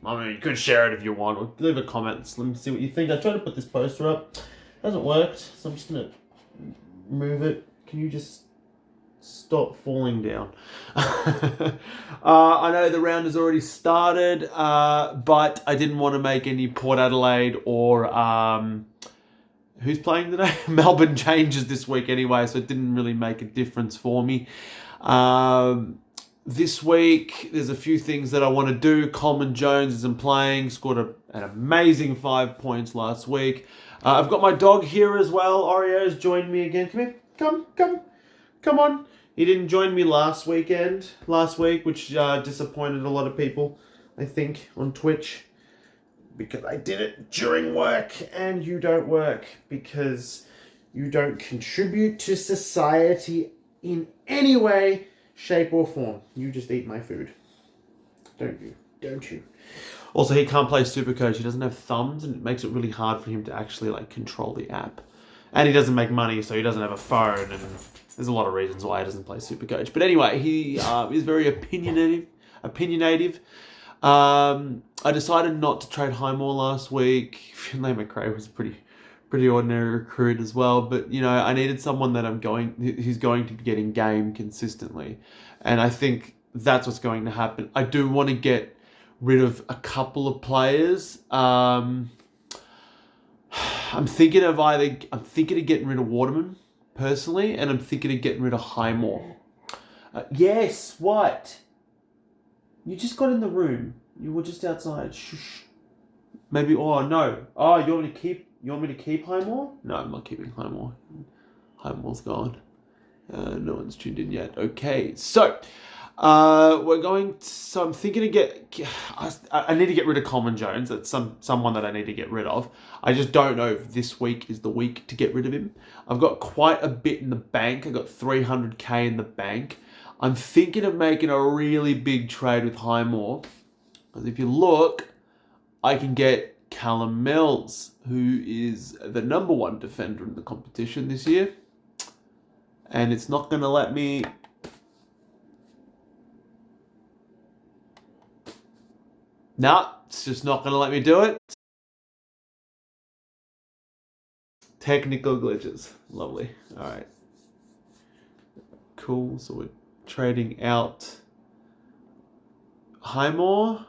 I mean, you could share it if you want, or leave a comment. Let me see what you think. I tried to put this poster up. It hasn't worked, so I'm just going to move it. Can you just stop falling down? I know the round has already started, but I didn't want to make any Port Adelaide or who's playing today? Melbourne changes this week anyway, so it didn't really make a difference for me. This week, there's a few things that I want to do. Coleman Jones isn't playing, scored an amazing 5 points last week. I've got my dog here as well. Oreo's joined me again. Come here. Come on. He didn't join me last week, which disappointed a lot of people, I think, on Twitch. Because I did it during work, and you don't work because you don't contribute to society in any way, shape, or form. You just eat my food. Don't you? Also, he can't play SuperCoach. He doesn't have thumbs, and it makes it really hard for him to actually control the app. And he doesn't make money, so he doesn't have a phone, and there's a lot of reasons why he doesn't play SuperCoach. But anyway, he is very opinionative. I decided not to trade Highmore last week. Finlay McRae was a pretty ordinary recruit as well, but I needed someone that who's going to be getting game consistently, and I think that's what's going to happen. I do want to get rid of a couple of players. I'm thinking of getting rid of Waterman personally, and I'm thinking of getting rid of Highmore. Yes, what? You just got in the room. You were just outside. Shh. Maybe. Oh no. Oh, you want me to keep Highmore? No, I'm not keeping Highmore. Highmore's gone. No one's tuned in yet. Okay, so I'm thinking to I need to get rid of Coleman Jones. That's someone that I need to get rid of. I just don't know if this week is the week to get rid of him. I've got quite a bit in the bank. I got 300k in the bank. I'm thinking of making a really big trade with Highmore. Because if you look, I can get Callum Mills, who is the number 1 defender in the competition this year. And it's not going to let me... Nah, it's just not going to let me do it. Technical glitches. Lovely. All right. Cool. So we're trading out Highmore.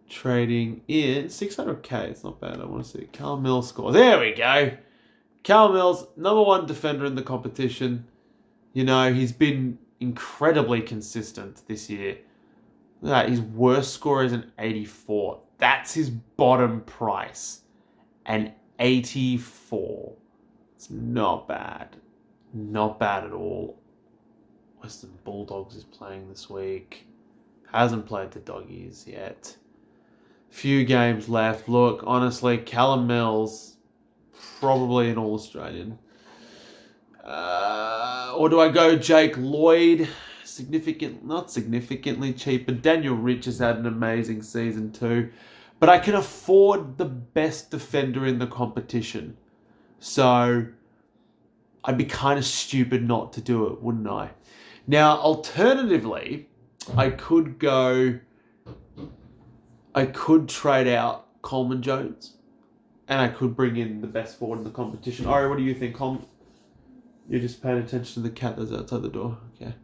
Trading in 600k. It's not bad. I want to see Callum Mills score. There we go. Callum Mills, number 1 defender in the competition. He's been incredibly consistent this year. Look at that. His worst score is an 84. That's his bottom price. An 84. It's not bad. Not bad at all. Western Bulldogs is playing this week. Hasn't played the Doggies yet. Few games left. Look, honestly, Callum Mills, probably an All-Australian. Or do I go Jake Lloyd? Not significantly cheaper. Daniel Rich has had an amazing season too. But I can afford the best defender in the competition. So I'd be kind of stupid not to do it, wouldn't I? Now, alternatively, I could trade out Coleman Jones, and I could bring in the best forward in the competition. Ari, what do you think, Coleman? You're just paying attention to the cat that's outside the door. Okay.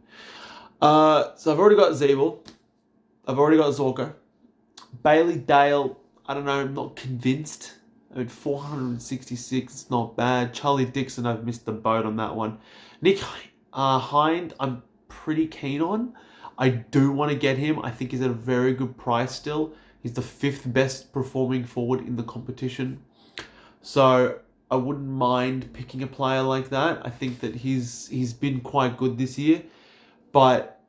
So I've already got Zeeble. I've already got Zorko. Bailey Dale, I don't know, I'm not convinced. 466, it's not bad. Charlie Dixon, I've missed the boat on that one. Nick Hind, I'm pretty keen on. I do want to get him. I think he's at a very good price still. He's the 5th best performing forward in the competition. So I wouldn't mind picking a player like that. I think that he's been quite good this year. But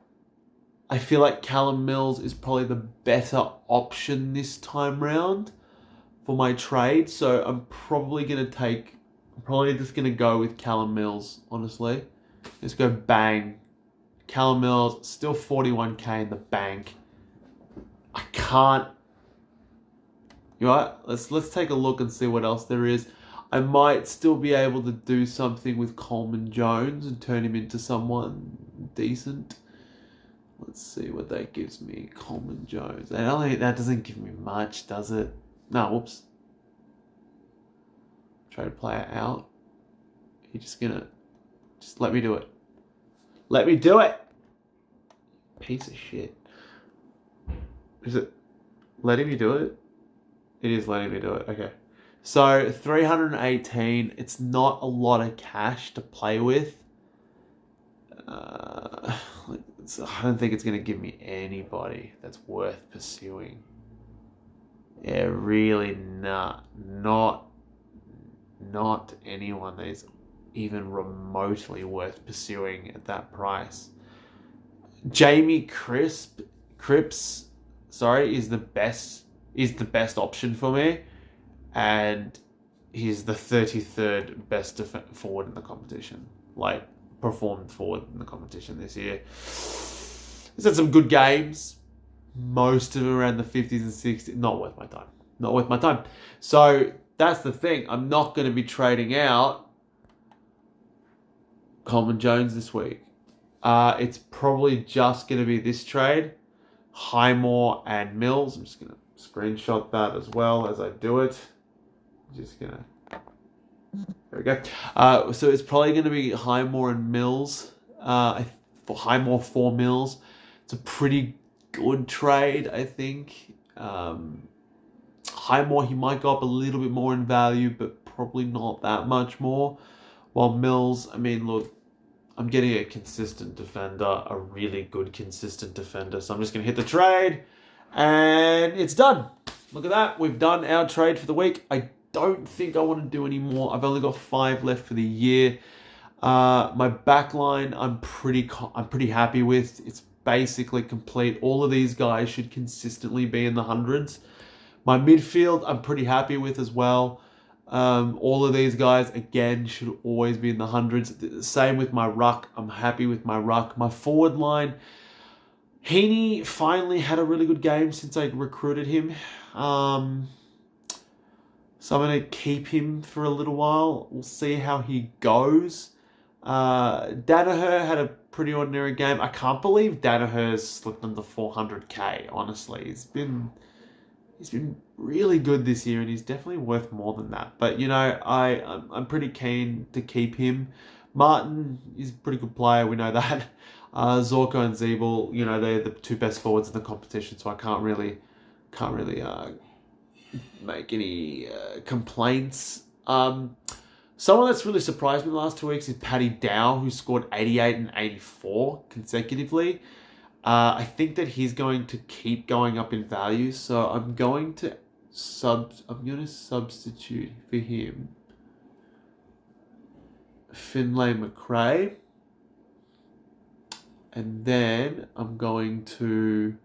I feel like Callum Mills is probably the better option this time round for my trade. So I'm probably just going to go with Callum Mills, honestly. Let's go bang. Callum Mills, still 41k in the bank. I can't. You know what? Let's take a look and see what else there is. I might still be able to do something with Coleman Jones and turn him into someone decent. Let's see what that gives me. Coleman Jones. That doesn't give me much, does it? No, whoops. Trade player out. You're just gonna... Just let me do it. Let me do it! Piece of shit. Is it letting me do it? It is letting me do it. Okay. So 318. It's not a lot of cash to play with. I don't think it's going to give me anybody that's worth pursuing. Yeah, really not anyone that is even remotely worth pursuing at that price. Jamie Cripps, is the best option for me, and he's the 33rd best forward in the competition. Like, performed forward in the competition this year. He's had some good games, most of them around the 50s and 60s. Not worth my time. So that's the thing. I'm not going to be trading out Coleman Jones this week. It's probably just going to be this trade, Highmore and Mills. I'm just going to screenshot that as well as I do it. Just going to... There we go. So it's probably going to be Highmore and Mills. For Highmore for Mills. It's a pretty good trade, I think. Highmore, he might go up a little bit more in value, but probably not that much more. While Mills, I mean, look, I'm getting a consistent defender, a really good consistent defender. So I'm just going to hit the trade, and it's done. Look at that. We've done our trade for the week. I don't think I want to do any more. I've only got 5 left for the year. My backline, I'm pretty happy with. It's basically complete. All of these guys should consistently be in the hundreds. My midfield, I'm pretty happy with as well. All of these guys, again, should always be in the hundreds. Same with my ruck. I'm happy with my ruck. My forward line, Heaney finally had a really good game since I recruited him. So I'm going to keep him for a little while. We'll see how he goes. Danaher had a pretty ordinary game. I can't believe Danaher's slipped under 400k, honestly. He's been really good this year, and he's definitely worth more than that. But, you know, I'm pretty keen to keep him. Martin is a pretty good player, we know that. Zorko and Zeeble, you know, they're the 2 best forwards in the competition, so I can't really make any complaints. Someone that's really surprised me the last 2 weeks is Paddy Dow, who scored 88 and 84 consecutively. I think that he's going to keep going up in value, so I'm going to substitute for him Finlay McRae, and then I'm going to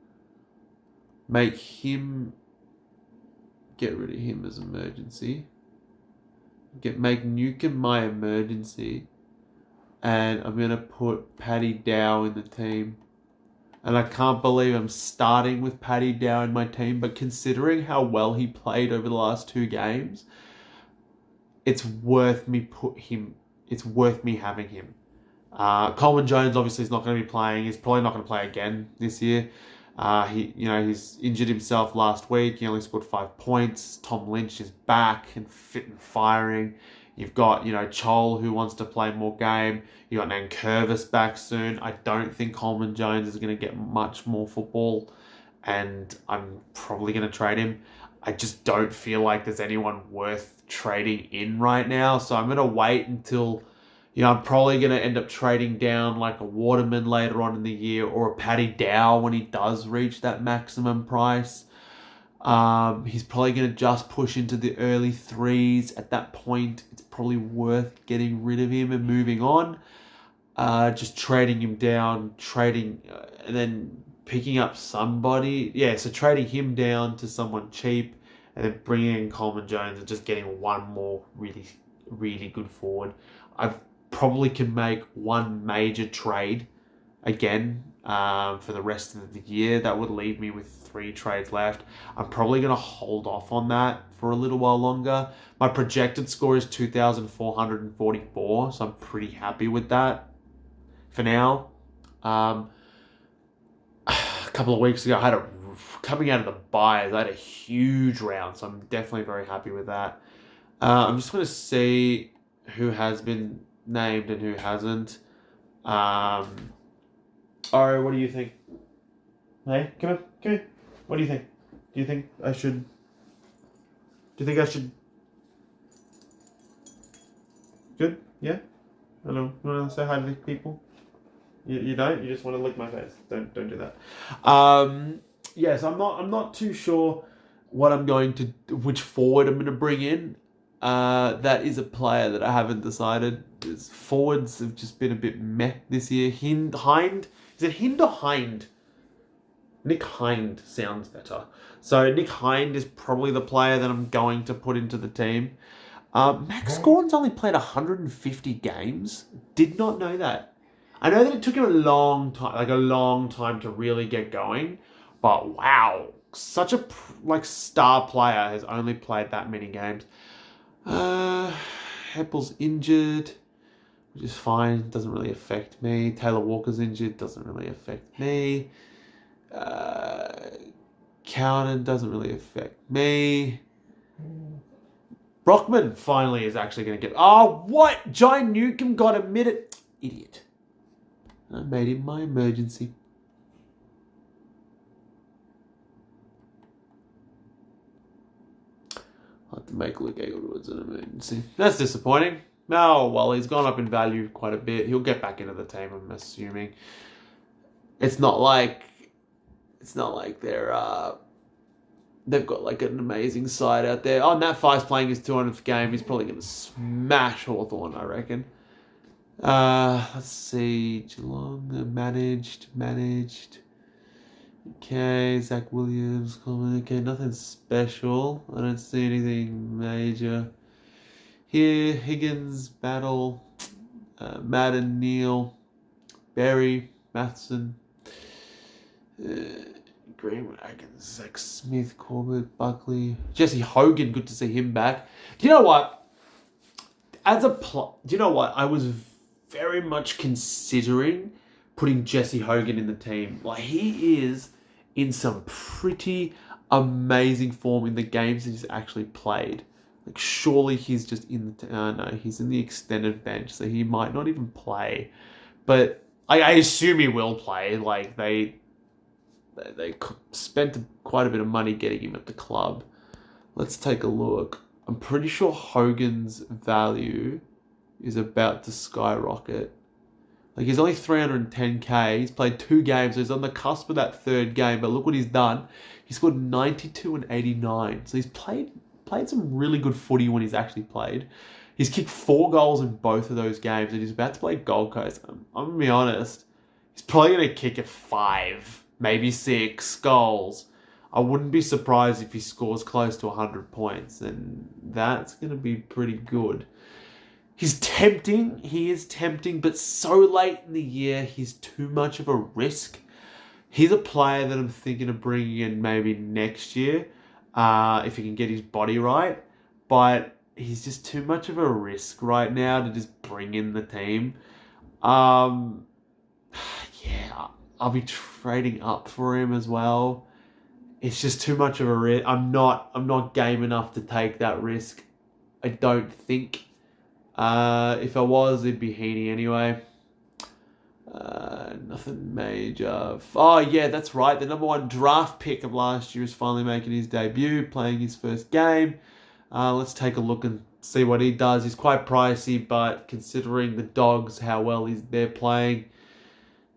make him, get rid of him as emergency, make Newcomb my emergency, and I'm going to put Paddy Dow in the team. And I can't believe I'm starting with Paddy Dow in my team, but considering how well he played over the last 2 games, it's worth me having him. Coleman Jones obviously is not going to be playing. He's probably not going to play again this year. He's injured himself last week. He only scored 5 points. Tom Lynch is back and fit and firing. You've got, Chol, who wants to play more game. You got Nankervis back soon. I don't think Coleman Jones is going to get much more football, and I'm probably going to trade him. I just don't feel like there's anyone worth trading in right now, so I'm going to wait until, I'm probably going to end up trading down like a Waterman later on in the year, or a Paddy Dow when he does reach that maximum price. He's probably going to just push into the early 3s. At that point, it's probably worth getting rid of him and moving on. Just trading him down, and then picking up somebody. Yeah, so trading him down to someone cheap, and then bringing in Coleman Jones and just getting one more really, really good forward. I probably can make one major trade again for the rest of the year. That would leave me with 3 trades left. I'm probably going to hold off on that for a little while longer. My projected score is 2,444, so I'm pretty happy with that for now. couple of weeks ago, coming out of the buys, I had a huge round, so I'm definitely very happy with that. I'm just going to see who has been named and who hasn't. Ari, what do you think? Hey, come here. What do you think? Do you think I should? Good? Yeah? Hello. You want to say hi to the people? You don't? You just want to lick my face. Don't do that. Yes, I'm not too sure which forward I'm going to bring in. That is a player that I haven't decided. Forwards have just been a bit meh this year. Hind? Is it Hind or Hind? Nick Hind sounds better. So Nick Hind is probably the player that I'm going to put into the team. Max Gordon's only played 150 games. Did not know that. I know that it took him a long time to really get going. But wow, such a star player has only played that many games. Heppel's injured, which is fine. Doesn't really affect me. Taylor Walker's injured. Doesn't really affect me. Cowden doesn't really affect me. Brockman finally is actually going to get... Oh, what? Jai Newcomb got admitted. Idiot. I made him my emergency. I'll have to make Luke Eaglewood's an emergency. That's disappointing. Oh, well, he's gone up in value quite a bit. He'll get back into the team, I'm assuming. It's not like they've got like an amazing side out there. Oh, Nat Five's playing his 200th game. He's probably going to smash Hawthorn, I reckon. Let's see. Geelong managed. Okay, Zach Williams. Okay, nothing special. I don't see anything major. Here, Higgins, Battle, Madden, Neal, Berry, Matheson, Greenwood, Atkins, Zach Smith, Corbett, Buckley, Jesse Hogan. Good to see him back. Do you know what? Do you know what? I was very much considering putting Jesse Hogan in the team. Like, he is in some pretty amazing form in the games that he's actually played. Like, surely he's just in the... no, he's in the extended bench, so he might not even play. But I assume he will play. Like, they spent quite a bit of money getting him at the club. Let's take a look. I'm pretty sure Hogan's value is about to skyrocket. Like, he's only 310k. He's played 2 games, so he's on the cusp of that 3rd game. But look what he's done. He scored 92 and 89. So he's played some really good footy when he's actually played. He's kicked 4 goals in both of those games, and he's about to play Gold Coast. I'm going to be honest. He's probably going to kick at 5, maybe 6 goals. I wouldn't be surprised if he scores close to 100 points, and that's going to be pretty good. He is tempting, but so late in the year, he's too much of a risk. He's a player that I'm thinking of bringing in maybe next year, if he can get his body right. But he's just too much of a risk right now to just bring in the team. Yeah, I'll be trading up for him as well. It's just too much of a risk. I'm not game enough to take that risk. I don't think. If I was, it'd be Heaney anyway. Nothing major. Oh, yeah, that's right. The number 1 draft pick of last year is finally making his debut, playing his first game. Let's take a look and see what he does. He's quite pricey, but considering the Dogs, how well they're playing,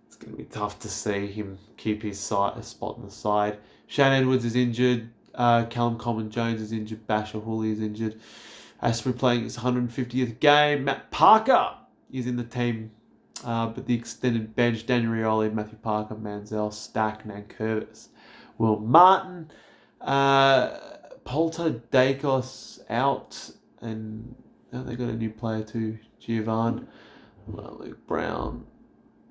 it's going to be tough to see him keep his spot on the side. Shane Edwards is injured. Callum Coleman-Jones is injured. Basher Hooley is injured. Asprey playing his 150th game. Matt Parker is in the team, but the extended bench: Daniel Rioli, Matthew Parker, Manziel, Stack, Nankervis, Will Martin, Polter Dacos out, and they got a new player too, Giovan, Luke Brown,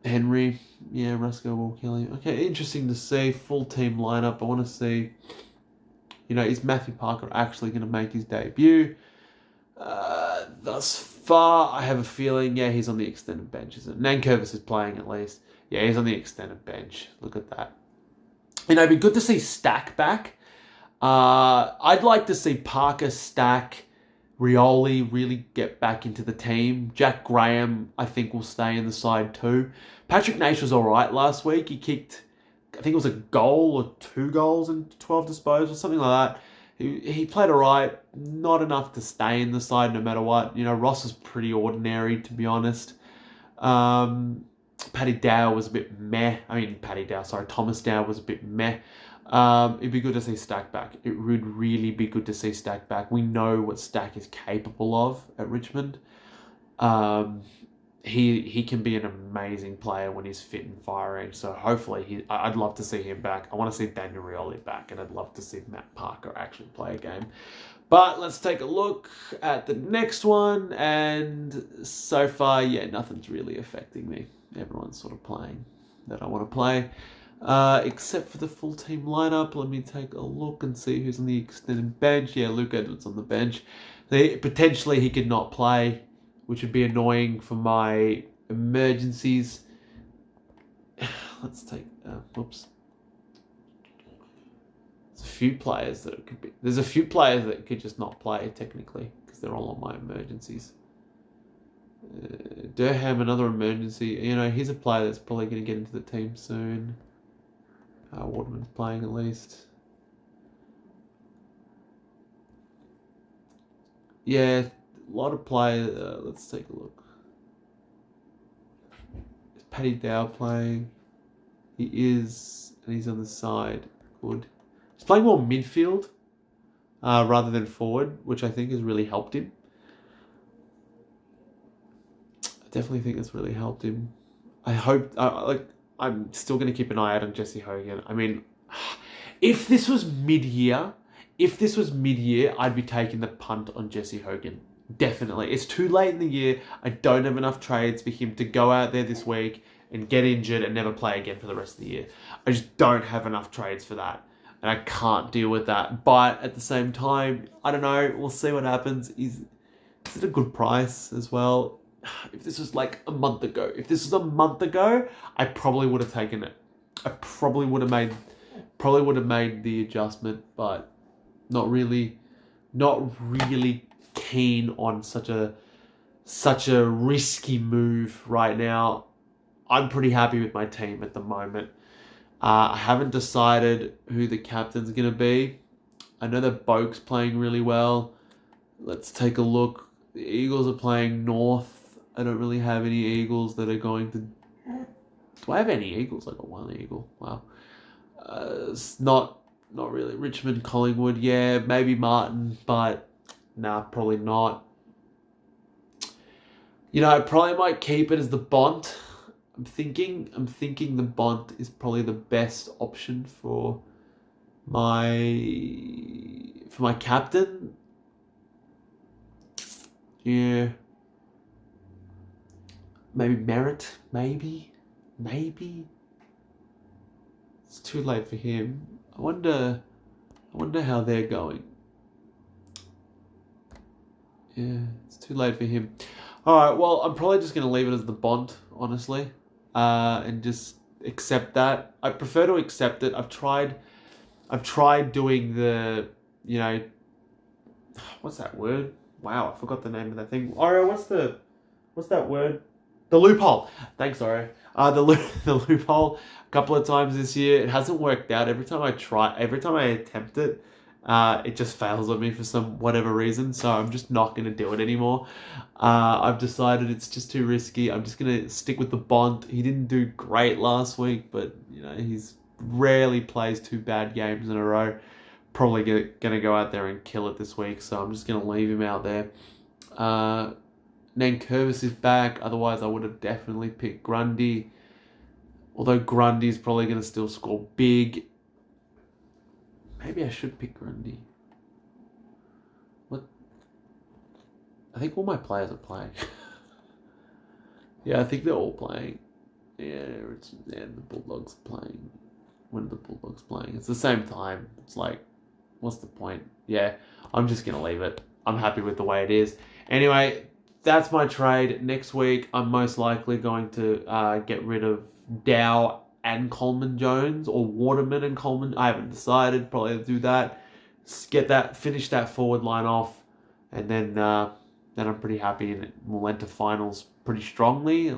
Henry, Rusco, Will Kelly. Okay, interesting to see. Full team lineup. I want to see, is Matthew Parker actually going to make his debut? Thus far, I have a feeling, he's on the extended bench, isn't it? Nankervis is playing at least. Yeah, he's on the extended bench. Look at that. it'd be good to see Stack back. I'd like to see Parker, Stack, Rioli really get back into the team. Jack Graham, I think, will stay in the side too. Patrick Naish was all right last week. He kicked, I think it was a goal or 2 goals and 12 disposals, something like that. He played all right, not enough to stay in the side no matter what. Ross is pretty ordinary, to be honest. Paddy Dow was a bit meh. Thomas Dow was a bit meh. It'd be good to see Stack back. It would really be good to see Stack back. We know what Stack is capable of at Richmond. He can be an amazing player when he's fit and firing. So hopefully I'd love to see him back. I want to see Daniel Rioli back, and I'd love to see Matt Parker actually play a game. But let's take a look at the next one. And so far, nothing's really affecting me. Everyone's sort of playing that I want to play. Except for the full team lineup. Let me take a look and see who's on the extended bench. Yeah, Luke Edwards on the bench. Potentially he could not play, which would be annoying for my emergencies. Let's take... whoops. There's a few players that could be... There's a few players that could just not play, technically, because they're all on my emergencies. Durham, another emergency. He's a player that's probably going to get into the team soon. Waterman's playing at least. Yeah, a lot of players. Let's take a look. Is Paddy Dow playing? He is, and he's on the side. Good. He's playing more midfield rather than forward, which I think has really helped him. I definitely think it's really helped him. I hope... I'm still going to keep an eye out on Jesse Hogan. I mean, if this was mid-year, I'd be taking the punt on Jesse Hogan. Definitely. It's too late in the year. I don't have enough trades for him to go out there this week and get injured and never play again for the rest of the year. I just don't have enough trades for that. And I can't deal with that. But at the same time, I don't know. We'll see what happens. Is it a good price as well? If this was like a month ago, I probably would have taken it. I probably would have made the adjustment, but not really keen on such a risky move right now. I'm pretty happy with my team at the moment. I haven't decided who the captain's going to be. I know that Boak's playing really well. Let's take a look. The Eagles are playing North. I don't really have any Eagles that are going to... Do I have any Eagles? I got one Eagle. Wow. It's not really. Richmond, Collingwood, yeah, maybe Martin, but nah, probably not. I probably might keep it as the Bont. I'm thinking the Bont is probably the best option for my captain. Yeah. Maybe Merritt, maybe. It's too late for him. I wonder how they're going. Yeah, it's too late for him. Alright, well, I'm probably just going to leave it as the Bont, honestly. And just accept that. I prefer to accept it. I've tried doing the, what's that word? Wow, I forgot the name of that thing. Ario, what's that word? The loophole. Thanks, Ario. The loophole a couple of times this year. It hasn't worked out. Every time I attempt it, it just fails on me for some whatever reason. So I'm just not going to do it anymore. I've decided it's just too risky. I'm just going to stick with the Bont. He didn't do great last week, but he's rarely plays 2 bad games in a row. Probably going to go out there and kill it this week. So I'm just going to leave him out there. Nankervis is back. Otherwise, I would have definitely picked Grundy. Although Grundy's probably going to still score big. Maybe I should pick Grundy. What? I think all my players are playing. Yeah, I think they're all playing. Yeah, the Bulldogs are playing. When are the Bulldogs playing? It's the same time. It's like, what's the point? Yeah, I'm just going to leave it. I'm happy with the way it is. Anyway, that's my trade. Next week, I'm most likely going to get rid of Dow and Coleman Jones, or Waterman and Coleman. I haven't decided. Probably do that. Finish that forward line off, and then I'm pretty happy, and we'll enter finals pretty strongly,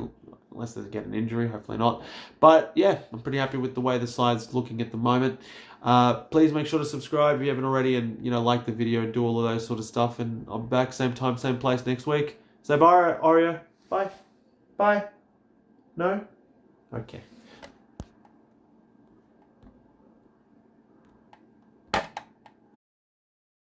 unless they get an injury. Hopefully not. But yeah, I'm pretty happy with the way the side's looking at the moment. Please make sure to subscribe if you haven't already, and like the video and do all of those sort of stuff. And I'm back same time, same place next week. Say bye, Oreo. Bye. Bye. No? Okay.